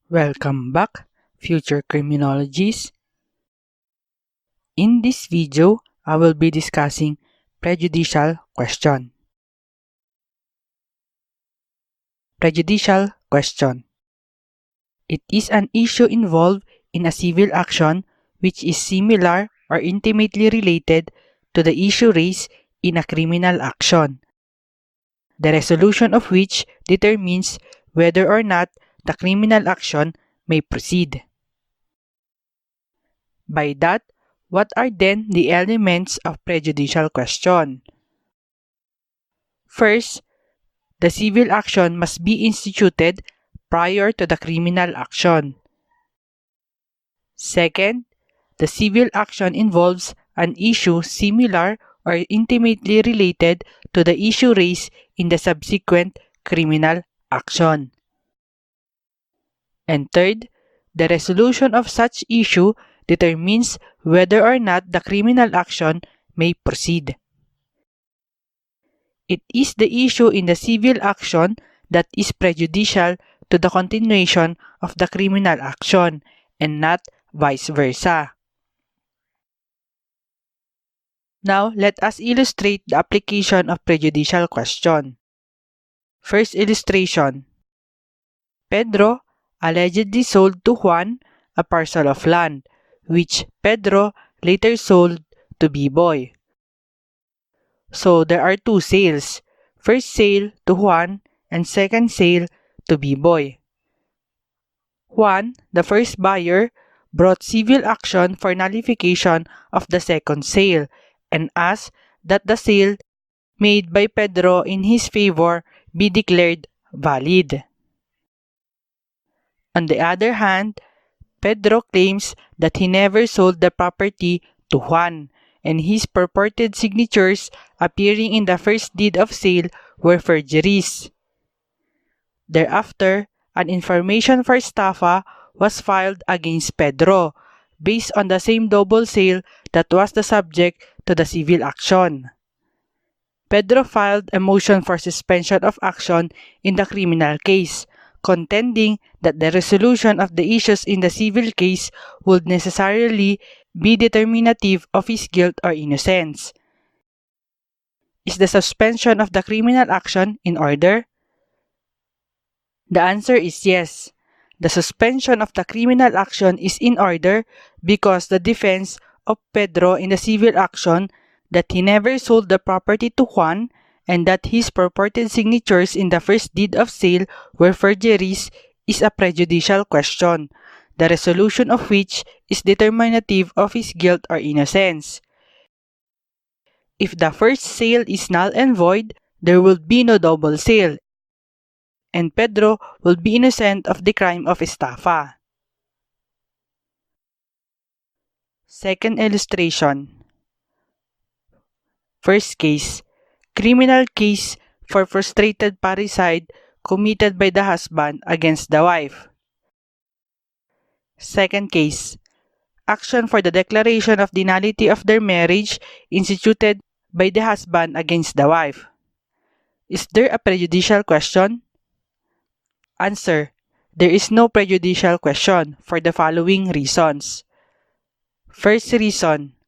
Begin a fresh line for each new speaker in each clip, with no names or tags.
Welcome back, future criminologists. In this video, I will be discussing prejudicial question. Prejudicial question. It is an issue involved in a civil action which is similar or intimately related to the issue raised in a criminal action, the resolution of which determines whether or not the criminal action may proceed. By that, what are then the elements of prejudicial question? First, the civil action must be instituted prior to the criminal action. Second, the civil action involves an issue similar or intimately related to the issue raised in the subsequent criminal action. And third, the resolution of such issue determines whether or not the criminal action may proceed. It is the issue in the civil action that is prejudicial to the continuation of the criminal action and not vice versa. Now, let us illustrate the application of prejudicial question. First illustration. Pedro allegedly sold to Juan a parcel of land, which Pedro later sold to B-Boy. So there are two sales, first sale to Juan and second sale to B-Boy. Juan, the first buyer, brought civil action for nullification of the second sale and asked that the sale made by Pedro in his favor be declared valid. On the other hand, Pedro claims that he never sold the property to Juan, and his purported signatures appearing in the first deed of sale were forgeries. Thereafter, an information for estafa was filed against Pedro, based on the same double sale that was the subject to the civil action. Pedro filed a motion for suspension of action in the criminal case, contending that the resolution of the issues in the civil case would necessarily be determinative of his guilt or innocence. Is the suspension of the criminal action in order? The answer is yes. The suspension of the criminal action is in order because the defense of Pedro in the civil action that he never sold the property to Juan and that his purported signatures in the first deed of sale were forgeries is a prejudicial question, the resolution of which is determinative of his guilt or innocence. If the first sale is null and void, there will be no double sale, and Pedro will be innocent of the crime of estafa. Second illustration. First case, criminal case for frustrated parricide committed by the husband against the wife. Second case, action for the declaration of the nullity of their marriage instituted by the husband against the wife. Is there a prejudicial question? Answer: there is no prejudicial question for the following reasons. First reason.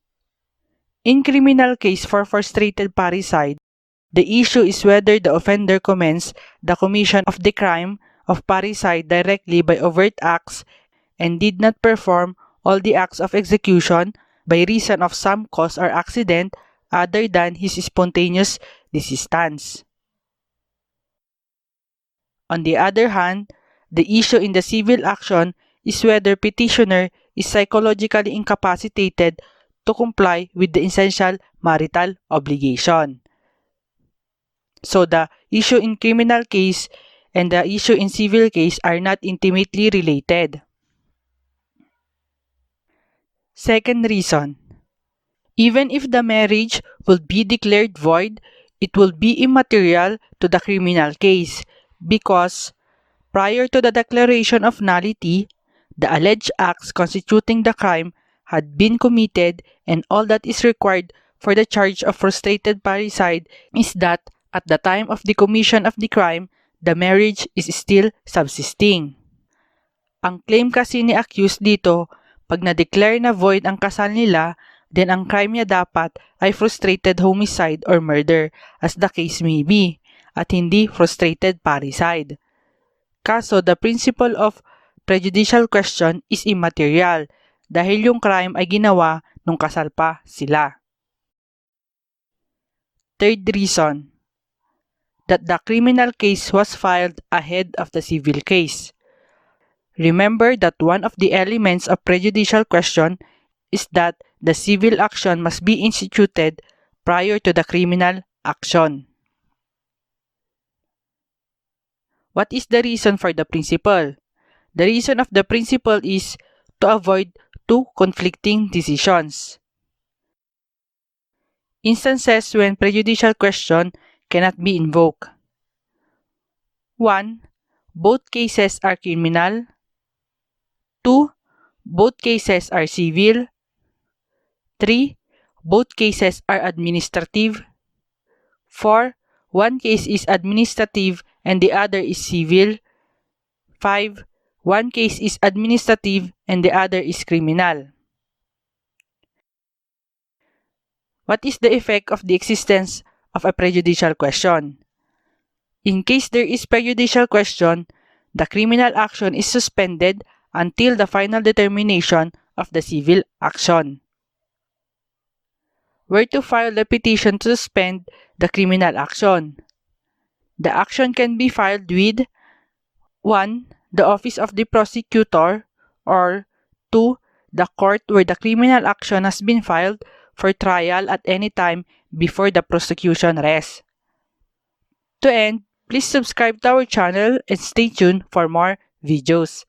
In criminal case for frustrated parricide, the issue is whether the offender commenced the commission of the crime of parricide directly by overt acts and did not perform all the acts of execution by reason of some cause or accident other than his spontaneous desistance. On the other hand, the issue in the civil action is whether petitioner is psychologically incapacitated to comply with the essential marital obligation. So the issue in criminal case and the issue in civil case are not intimately related. Second reason. Even if the marriage will be declared void, it will be immaterial to the criminal case because prior to the declaration of nullity, the alleged acts constituting the crime had been committed, and all that is required for the charge of frustrated parricide is that at the time of the commission of the crime, the marriage is still subsisting. Ang claim kasi ni accused dito, pag na-declare na void ang kasal nila, then ang crime niya dapat ay frustrated homicide or murder as the case may be, at hindi frustrated parricide. Kaso, the principle of prejudicial question is immaterial dahil yung crime ay ginawa nung kasal pa sila. Third reason, that the criminal case was filed ahead of the civil case. Remember that one of the elements of prejudicial question is that the civil action must be instituted prior to the criminal action. What is the reason for the principle? The reason of the principle is to avoid two conflicting decisions. Instances when prejudicial question cannot be invoked. 1. Both cases are criminal. 2. Both cases are civil. 3. Both cases are administrative. 4. One case is administrative and the other is civil. 5. One case is administrative and the other is criminal. What is the effect of the existence of a prejudicial question? In case there is prejudicial question, the criminal action is suspended until the final determination of the civil action. Where to file the petition to suspend the criminal action? The action can be filed with 1. The office of the prosecutor, or 2. The court where the criminal action has been filed for trial at any time before the prosecution rests. To end, please subscribe to our channel and stay tuned for more videos.